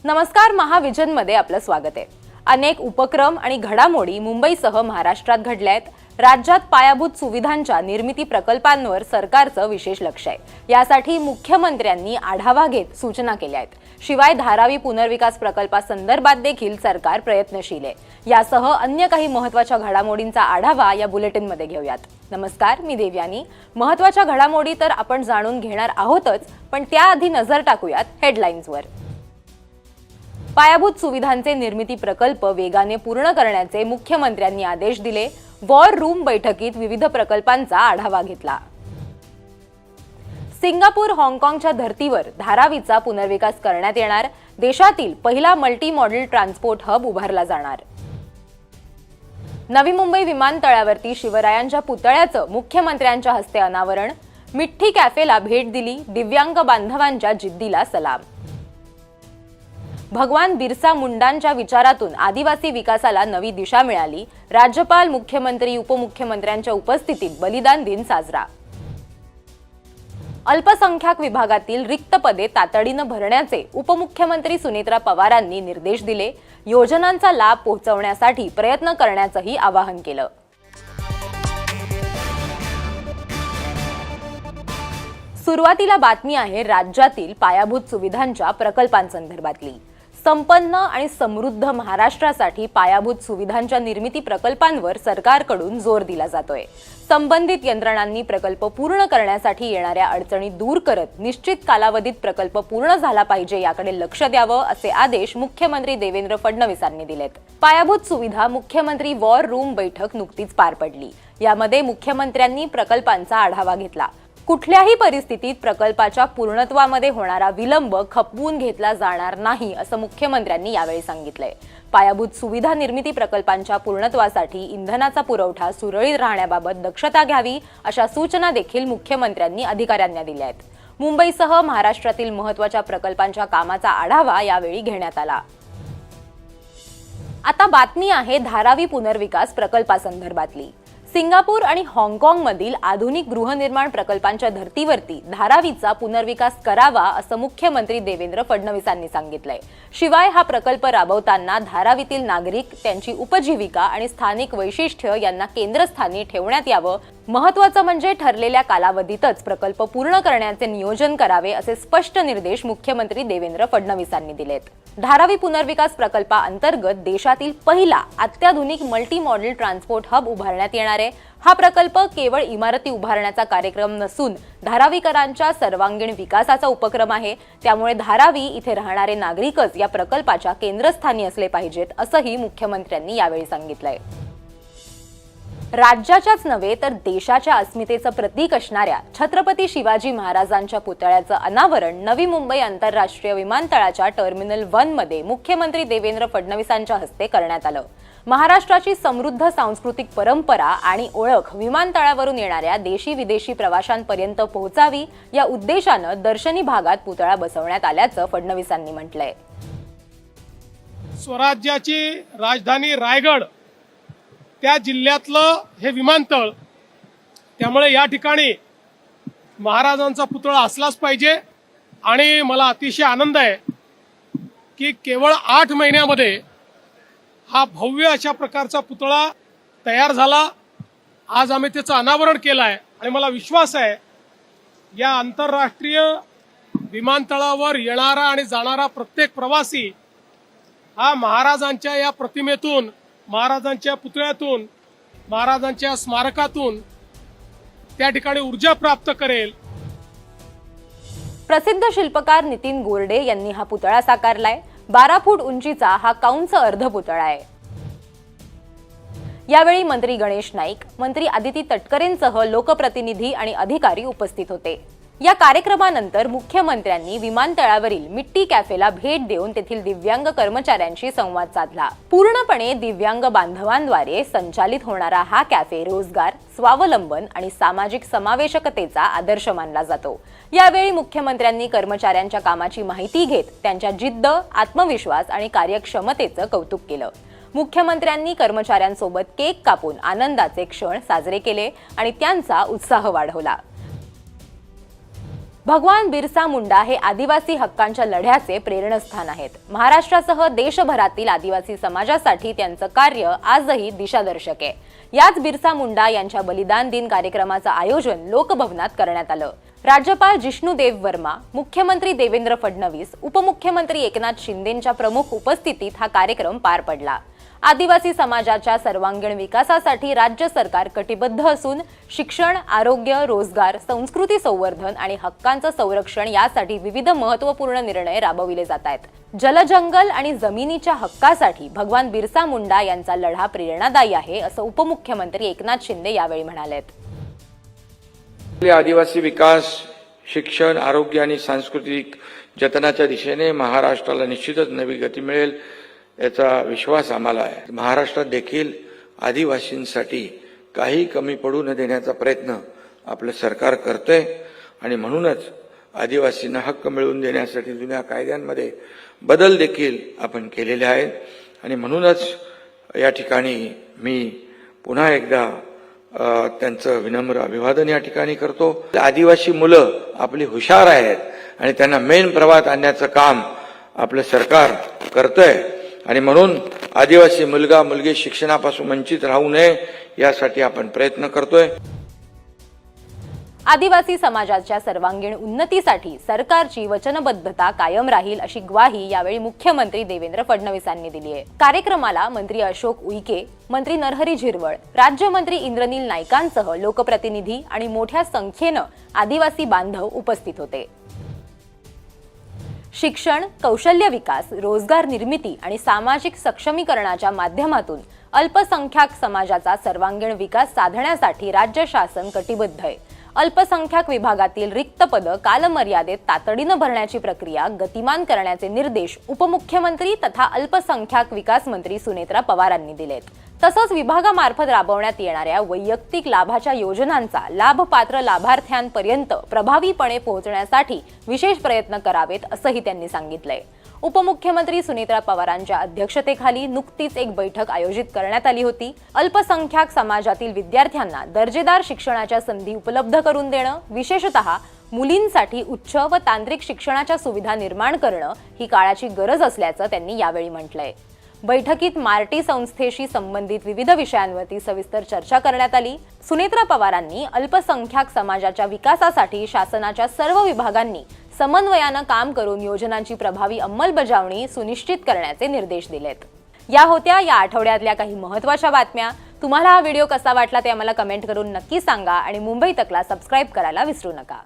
नमस्कार, महाविजनमध्ये आपलं स्वागत आहे। अनेक उपक्रम आणि घडामोडी मुंबईसह महाराष्ट्रात घडल्या आहेत। राज्यात पायाभूत सुविधांच्या निर्मिती प्रकल्पांवर सरकारचं विशेष लक्ष आहे। यासाठी मुख्यमंत्र्यांनी आढावा घेत सूचना केल्या आहेत। शिवाय धारावी पुनर्विकास प्रकल्पासंदर्भात देखील सरकार प्रयत्नशील आहे। यासह अन्य काही महत्त्वाच्या घडामोडींचा आढावा या बुलेटिनमध्ये घेऊयात। नमस्कार, मी देवयानी। महत्त्वाच्या घडामोडी तर आपण जाणून घेणार आहोतच, पण त्याआधी नजर टाकूयात हेडलाईन्सवर। पायाभूत सुविधांचे निर्मिती प्रकल्प वेगाने पूर्ण करण्याचे मुख्यमंत्र्यांनी आदेश दिले। वॉर रूम बैठकीत विविध प्रकल्पांचा आढावा घेतला। सिंगापूर हाँगकाँगच्या धर्तीवर धारावीचा पुनर्विकास करण्यात येणार। देशातील पहिला मल्टी मॉडेल ट्रान्सपोर्ट हब उभारला जाणार। नवी मुंबई विमानतळावरती शिवरायांच्या पुतळ्याचं मुख्यमंत्र्यांच्या हस्ते अनावरण। मिठ्ठी कॅफेला भेट दिली। दिव्यांग बांधवांच्या जिद्दीला सलाम। भगवान बिरसा मुंडांच्या विचारातून आदिवासी विकासाला नवी दिशा मिळाली। राज्यपाल, मुख्यमंत्री, उपमुख्यमंत्र्यांच्या उपस्थितीत बलिदान दिन साजरा। अल्पसंख्याक विभागातील रिक्त पदे तातडीने भरण्याचे उपमुख्यमंत्री सुनेत्रा पवारांनी निर्देश दिले। योजनांचा लाभ पोहोचवण्यासाठी प्रयत्न करण्याचंही आवाहन केलं। सुरुवातीला बातमी आहे राज्यातील पायाभूत सुविधांच्या प्रकल्पांसंदर्भातली। संपन्न आणि समृद्ध महाराष्ट्रासाठी पायाभूत सुविधांच्या निर्मिती प्रकल्पांवर सरकारकडून जोर दिला जातोय। संबंधित यंत्रणांनी प्रकल्प पूर्ण करण्यासाठी येणाऱ्या अडचणी दूर करत निश्चित कालावधीत प्रकल्प पूर्ण झाला पाहिजे याकडे लक्ष द्यावं, असे आदेश मुख्यमंत्री देवेंद्र फडणवीसांनी दिलेत। पायाभूत सुविधा मुख्यमंत्री वॉर रूम बैठक नुकतीच पार पडली। यामध्ये मुख्यमंत्र्यांनी प्रकल्पांचा आढावा घेतला। कुठल्याही परिस्थितीत प्रकल्पाच्या पूर्णत्वामध्ये होणारा विलंब खपवून घेतला जाणार नाही, असं मुख्यमंत्र्यांनी यावेळी सांगितलंय। पायाभूत सुविधा निर्मिती प्रकल्पांच्या पूर्णत्वासाठी इंधनाचा पुरवठा सुरळीत राहण्याबाबत दक्षता घ्यावी, अशा सूचना देखील मुख्यमंत्र्यांनी अधिकाऱ्यांना दिल्या आहेत। मुंबईसह महाराष्ट्रातील महत्त्वाच्या प्रकल्पांच्या कामाचा आढावा यावेळी घेण्यात आला। आता बातमी आहे धारावी पुनर्विकास प्रकल्पासंदर्भातली। सिंगापूर आणि हाँगकाँग मधील आधुनिक गृहनिर्माण प्रकल्पांच्या धर्तीवरती धारावीचा पुनर्विकास करावा, असं मुख्यमंत्री देवेंद्र फडणवीसांनी सांगितलंय। शिवाय हा प्रकल्प राबवताना धारावीतील नागरिक, त्यांची उपजीविका आणि स्थानिक वैशिष्ट्य यांना केंद्रस्थानी ठेवण्यात यावं। महत्त्वाचं म्हणजे ठरलेल्या कालावधीतच प्रकल्प पूर्ण करण्याचे नियोजन करावे, असे स्पष्ट निर्देश मुख्यमंत्री देवेंद्र फडणवीसांनी दिलेत। धारावी पुनर्विकास प्रकल्पाअंतर्गत देशातील पहिला अत्याधुनिक मल्टी मॉडेल ट्रान्सपोर्ट हब उभारण्यात येणार आहे। हा प्रकल्प केवळ इमारती उभारण्याचा कार्यक्रम नसून धारावीकरांच्या सर्वांगीण विकासाचा उपक्रम आहे। त्यामुळे धारावी इथे राहणारे नागरिकच या प्रकल्पाच्या केंद्रस्थानी असले पाहिजेत, असंही मुख्यमंत्र्यांनी यावेळी सांगितलंय। राज्याच्याच नव्हे तर देशाच्या अस्मितेचं प्रतीक असणाऱ्या छत्रपती शिवाजी महाराजांच्या पुतळ्याचं अनावरण नवी मुंबई आंतरराष्ट्रीय विमानतळाच्या टर्मिनल 1 मध्ये मुख्यमंत्री देवेंद्र फडणवीसांच्या हस्ते करण्यात आलं। महाराष्ट्राची समृद्ध सांस्कृतिक परंपरा आणि ओळख विमानतळावरून येणाऱ्या देशी विदेशी प्रवाशांपर्यंत पोहोचावी, या उद्देशानं दर्शनी भागात पुतळा बसवण्यात आल्याचं फडणवीसांनी म्हटलंय। स्वराज्याची राजधानी रायगड त्या जिल्ह्यातलं हे विमानतळ, त्यामुळे या ठिकाणी महाराजांचा पुतळा असलाच पाहिजे। आणि मला अतिशय आनंद आहे की केवळ 8 महिन्यामध्ये हा भव्य अशा प्रकारचा पुतळा तयार झाला। आज आम्ही त्याचं अनावरण केलं आहे आणि मला विश्वास आहे या आंतरराष्ट्रीय विमानतळावर येणारा आणि जाणारा प्रत्येक प्रवासी हा महाराजांच्या या प्रतिमेतून, महाराजांच्या पुतळ्यातून, महाराजांच्या स्मारकातून त्या ठिकाणी ऊर्जा प्राप्त करेल। प्रसिद्ध शिल्पकार नितीन गोरडे यांनी हा पुतळा साकारलाय। 12 फूट उंचीचा हा काउंच अर्ध पुतळा आहे। यावेळी मंत्री गणेश नाईक, मंत्री आदिती तटकरेंसह लोकप्रतिनिधी आणि अधिकारी उपस्थित होते। या कार्यक्रमानंतर मुख्यमंत्र्यांनी विमानतळावरील मिट्टी कॅफेला भेट देऊन तेथील दिव्यांग कर्मचाऱ्यांशी संवाद साधला। पूर्णपणे दिव्यांग बांधवांद्वारे संचालित होणारा हा कॅफे रोजगार, स्वावलंबन आणि सामाजिक समावेशकतेचा आदर्श मानला जातो। यावेळी मुख्यमंत्र्यांनी कर्मचाऱ्यांच्या कामाची माहिती घेत त्यांच्या जिद्द, आत्मविश्वास आणि कार्यक्षमतेचं कौतुक केलं। मुख्यमंत्र्यांनी कर्मचाऱ्यांसोबत केक कापून आनंदाचे क्षण साजरे केले आणि त्यांचा उत्साह वाढवला। भगवान बिरसा मुंडा हे आदिवासी हक्कांच्या लढ्याचे प्रेरणास्थान आहेत. महाराष्ट्रासह देशभरातील आदिवासी समाजासाठी त्यांचं कार्य आजही दिशादर्शक आहे. याच बिरसा मुंडा यांच्या बलिदान दिन कार्यक्रमाचं आयोजन लोकभवनात करण्यात आलं. राज्यपाल जिष्णुदेव वर्मा, मुख्यमंत्री देवेंद्र फडणवीस, उपमुख्यमंत्री एकनाथ शिंदेंच्या प्रमुख उपस्थितीत हा कार्यक्रम पार पडला. आदिवासी समाजाच्या सर्वांगीण विकासासाठी राज्य सरकार कटिबद्ध असून शिक्षण, आरोग्य, रोजगार, संस्कृती संवर्धन आणि हक्कांचं संरक्षण यासाठी विविध महत्त्वपूर्ण निर्णय राबविले जात आहेत. जलजंगल आणि जमिनीच्या हक्कासाठी भगवान बिरसा मुंडा यांचा लढा प्रेरणादायी आहे, असं उपमुख्यमंत्री एकनाथ शिंदे यावेळी म्हणाले. आदिवासी विकास, शिक्षण, आरोग्य आणि सांस्कृतिक जतनाच्या दिशेने महाराष्ट्राला निश्चितच नवी गती मिळेल याचा विश्वास आम्हाला आहे. महाराष्ट्रात देखील आदिवासींसाठी काही कमी पडू न देण्याचा प्रयत्न आपलं सरकार करतंय आणि म्हणूनच आदिवासींना हक्क मिळवून देण्यासाठी जुन्या कायद्यांमध्ये बदल देखील आपण केलेले आहेत आणि म्हणूनच या ठिकाणी मी पुन्हा एकदा त्यांचं विनम्र अभिवादन या ठिकाणी करतो. आदिवासी मुलं आपली हुशार आहेत आणि त्यांना मेन प्रवाहात आणण्याचं काम आपलं सरकार करतंय आणि म्हणून आदिवासी मुलगा मुलगी शिक्षणापासून वंचित राहू नये यासाठी आपण प्रयत्न करतोय. आदिवासी समाजाच्या सर्वांगीण उन्नतीसाठी सरकारची वचनबद्धता कायम राहील अशी ग्वाही यावेळी मुख्यमंत्री देवेंद्र फडणवीस यांनी दिली आहे. कार्यक्रमाला मंत्री अशोक उईके, मंत्री नरहरी झिरवळ, राज्यमंत्री इंद्रनील नाईकांसह लोकप्रतिनिधी आणि मोठ्या संख्येनं आदिवासी बांधव उपस्थित होते. शिक्षण, कौशल्य विकास, रोजगार निर्मिती आणि सामाजिक सक्षमीकरणाच्या माध्यमातून अल्पसंख्याक समाजाचा सर्वांगीण विकास साधण्यासाठी राज्य शासन कटिबद्ध आहे. अल्पसंख्याक विभागातील रिक्त पदं कालमर्यादेत तातडीनं भरण्याची प्रक्रिया गतिमान करण्याचे निर्देश उपमुख्यमंत्री तथा अल्पसंख्याक विकास मंत्री सुनेत्रा पवारांनी दिलेत. तसंच विभागामार्फत राबवण्यात येणाऱ्या वैयक्तिक लाभाच्या योजनांचा लाभपात्र लाभार्थ्यांपर्यंत प्रभावीपणे पोहोचण्यासाठी विशेष प्रयत्न करावेत असंही त्यांनी सांगितलंय. उपमुख्यमंत्री सुनेत्रा पवारांच्या अध्यक्षतेखाली नुकतीच एक बैठक आयोजित करण्यात आली होती. अल्पसंख्याक समाजातील विद्यार्थ्यांना दर्जेदार शिक्षणाच्या संधी उपलब्ध करून देणं, विशेषतः मुलींसाठी उच्च व तांत्रिक शिक्षणाच्या सुविधा निर्माण करणं ही काळाची गरज असल्याचं त्यांनी यावेळी म्हटलंय. बैठकीत मार्टी संस्थेशी संबंधित विविध विषयांवरती सविस्तर चर्चा करण्यात आली. सुनेत्रा पवारांनी अल्पसंख्याक समाजाच्या विकासासाठी शासनाच्या सर्व विभागांनी समन्वयानं काम करून योजनांची प्रभावी अंमलबजावणी सुनिश्चित करण्याचे निर्देश दिलेत. या होत्या या आठवड्यातल्या काही महत्त्वाच्या बातम्या. तुम्हाला हा व्हिडिओ कसा वाटला ते आम्हाला कमेंट करून नक्की सांगा आणि मुंबई तकला सबस्क्राईब करायला विसरू नका.